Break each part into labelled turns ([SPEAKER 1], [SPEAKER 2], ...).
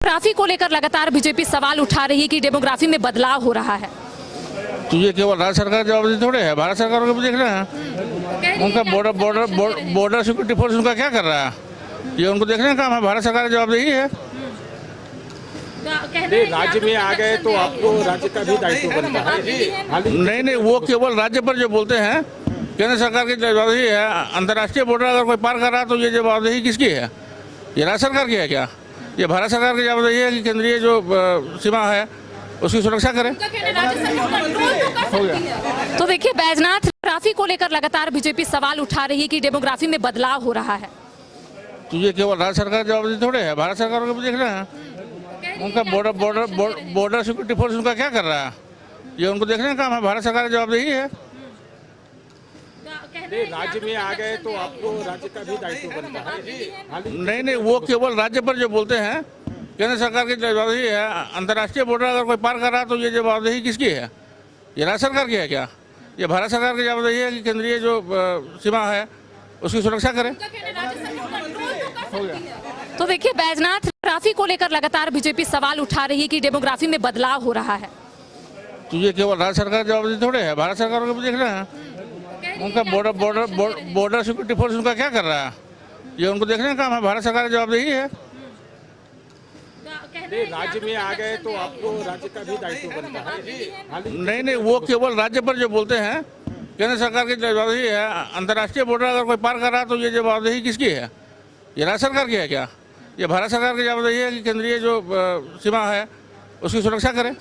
[SPEAKER 1] Demography को लेकर लगातार बीजेपी सवाल उठा रही है कि डेमोग्राफी में बदलाव हो रहा है।
[SPEAKER 2] तो ये केवल राज्य सरकार जवाबदेही थोड़े है, भारत सरकार को भी देखना है। उनका बॉर्डर सिक्योरिटी फोर्स उनका क्या कर रहा है, ये उनको देखने का काम है। भारत सरकार की जवाबदेही है।
[SPEAKER 3] राज्य में आ गए तो आपको राज्य का भी दायित्व बनता है।
[SPEAKER 2] नहीं, वो केवल राज्य पर जो बोलते हैं, केंद्र सरकार की जवाबदेही है। अंतर्राष्ट्रीय बॉर्डर अगर कोई पार कर रहा है तो ये जवाबदेही किसकी है? ये राज्य सरकार की है क्या? ये भारत सरकार की जवाबदेही है कि केंद्रीय जो सीमा है उसकी सुरक्षा करें।
[SPEAKER 1] तो देखिए बैजनाथ, डेमोग्राफी को लेकर लगातार बीजेपी सवाल उठा रही है कि डेमोग्राफी में बदलाव हो रहा है।
[SPEAKER 2] तो ये केवल राज्य सरकार की जवाबदेही थोड़े है, भारत सरकार को भी देखना है। उनका बॉर्डर सिक्योरिटी फोर्स उनका क्या कर रहा है, ये उनको देखने का काम है। भारत सरकार की जवाबदेही है।
[SPEAKER 3] राज्य में आ गए तो आपको राज्य का भी दायित्व बनता है।
[SPEAKER 2] नहीं, वो केवल राज्य पर जो बोलते हैं, केंद्र सरकार की जवाबदेही है। अंतर्राष्ट्रीय बॉर्डर अगर कोई पार कर रहा है तो ये जवाबदेही किसकी है? ये राज्य सरकार की है क्या? ये भारत सरकार की जवाबदेही है कि केंद्रीय जो सीमा है उसकी सुरक्षा करें।
[SPEAKER 1] तो देखिए बैजनाथ, डेमोग्राफी को लेकर लगातार बीजेपी सवाल उठा रही है कि डेमोग्राफी में बदलाव हो रहा है।
[SPEAKER 2] तो ये केवल राज्य सरकार की जवाबदेही थोड़े है, भारत सरकार को भी देखना है। उनका बॉर्डर सिक्योरिटी फोर्स उनका क्या कर रहा है, ये उनको देखने का काम है। भारत सरकार की जवाबदेही है।
[SPEAKER 3] राज्य में आ गए तो आपको राज्य का भी दायित्व बनता है।
[SPEAKER 2] नहीं, वो केवल राज्य पर जो बोलते हैं, केंद्र सरकार की जवाबदेही है। अंतर्राष्ट्रीय बॉर्डर अगर कोई पार कर रहा है तो ये जवाबदेही किसकी है? ये राज्य सरकार की है क्या? ये भारत सरकार की जवाबदेही है कि केंद्रीय जो सीमा है उसकी सुरक्षा करें।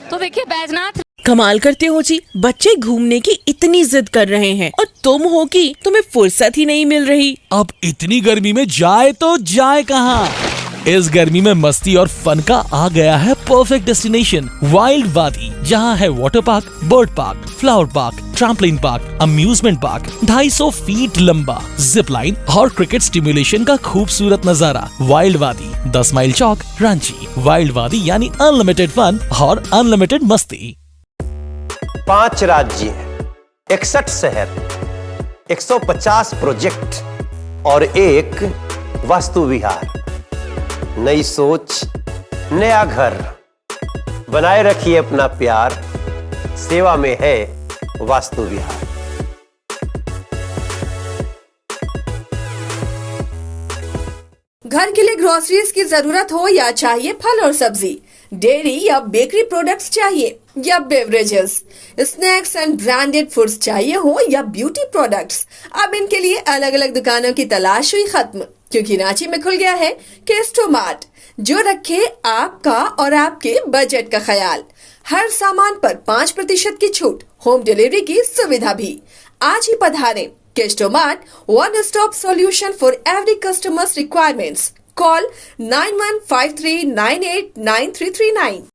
[SPEAKER 1] तो देखिए बैजनाथ,
[SPEAKER 4] कमाल करते हो जी, बच्चे घूमने की इतनी जिद कर रहे हैं और तुम हो कि तुम्हें फुर्सत ही नहीं मिल रही।
[SPEAKER 5] अब इतनी गर्मी में जाए तो जाए कहाँ? इस गर्मी में मस्ती और फन का आ गया है परफेक्ट डेस्टिनेशन, वाइल्ड वादी, जहाँ है water park, bird park, flower park, trampoline park, amusement park, 250 feet लंबा, जिप लाइन और क्रिकेट स्टिमुलेशन का खूबसूरत नजारा। वाइल्ड वादी, 10 माइल चौक, रांची। वाइल्ड वादी यानी अनलिमिटेड फन और अनलिमिटेड मस्ती।
[SPEAKER 6] 5 राज्य, 61 शहर, 150 प्रोजेक्ट और एक वास्तु विहार। नई सोच, नया घर, बनाए रखिए अपना प्यार, सेवा में है वास्तु विहार।
[SPEAKER 7] घर के लिए ग्रोसरीज की जरूरत हो या चाहिए फल और सब्जी, डेयरी या बेकरी प्रोडक्ट्स चाहिए या beverages, snacks and branded foods चाहिए हो या ब्यूटी प्रोडक्ट्स, अब इनके लिए अलग अलग दुकानों की तलाश हुई खत्म, क्योंकि रांची में खुल गया है केस्टो मार्ट, जो रखे आपका और आपके बजट का ख्याल। हर सामान पर 5% की छूट, होम डिलीवरी की सुविधा भी। आज ही पधारें Kesto Mart, one stop solution for every customers requirements. Call 9153989339।